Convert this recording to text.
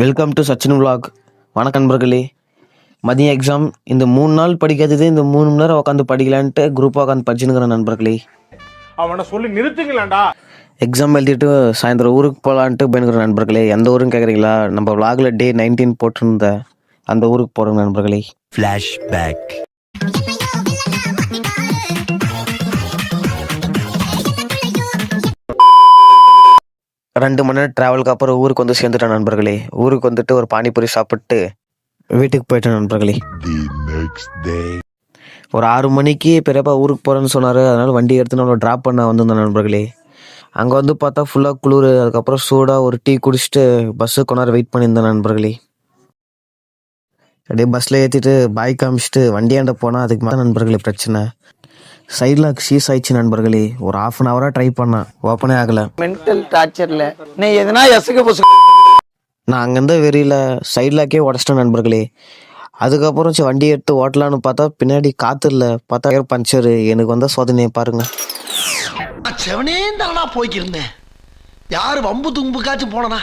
Welcome to Sachin vlog. வணக்கம் நண்பர்களே. மதியம் எக்ஸாம். இந்த 3 நாள் படிக்காதது இந்த 3 மணி நேரம் உட்காந்து படிக்கலான்ட்டு குரூப்பாக உட்காந்து படிச்சுனுக்கிறேன் நண்பர்களே. அவனை சொல்லி நிறுத்துங்களேன்டா. எக்ஸாம் எழுதிட்டு சாயந்தரம் ஊருக்கு போகலான்ட்டு பயனுக்கிறேன் நண்பர்களே. எந்த ஊருன்னு கேட்குறீங்களா? நம்ம விலாகில் டே 19 போட்டிருந்த அந்த ஊருக்கு போகிறோம் நண்பர்களே. ஃப்ளாஷ்பேக். 2 மணி நேரம் ட்ராவலுக்கு அப்புறம் ஊருக்கு வந்து சேர்ந்துட்டேன் நண்பர்களே. ஊருக்கு வந்துட்டு ஒரு பானிபூரி சாப்பிட்டு வீட்டுக்கு போயிட்டேன் நண்பர்களே. ஒரு 6 மணிக்கு பெரியப்பா ஊருக்கு போகிறேன்னு சொன்னார். அதனால் வண்டி எடுத்து நம்மளை ட்ராப் பண்ண வந்திருந்தேன் நண்பர்களே. அங்கே வந்து பார்த்தா ஃபுல்லாக குளிர். அதுக்கப்புறம் சூடாக ஒரு டீ குடிச்சிட்டு பஸ்ஸுக்கு கொண்டாரு வெயிட் பண்ணியிருந்தேன் நண்பர்களே. அப்படியே பஸ்ஸில் ஏற்றிட்டு பாய் காமிச்சிட்டு வண்டியாண்ட போனால் அதுக்கு மேலே நண்பர்களே பிரச்சனை. சைடில் சீஸ் ஆயிடுச்சு நண்பர்களே. ஒரு 1/2 hour ட்ரை பண்ணேன், ஓப்பனே ஆகலை. மென்டல் டார்ச்சரில் நீ எதனா நான் அங்கேருந்து வெறியில் சைட்லாக்கே உடச்சிட்டேன் நண்பர்களே. அதுக்கப்புறம் சரி வண்டி எடுத்து ஓட்டலான்னு பார்த்தா பின்னாடி காற்று இல்லை, பார்த்தா ஏர் பஞ்சரு. எனக்கு வந்த சோதனையை பாருங்க. செவனே தானா போய்க்கிருந்தேன். யாரு வம்பு தும்புக்காச்சும் போனனா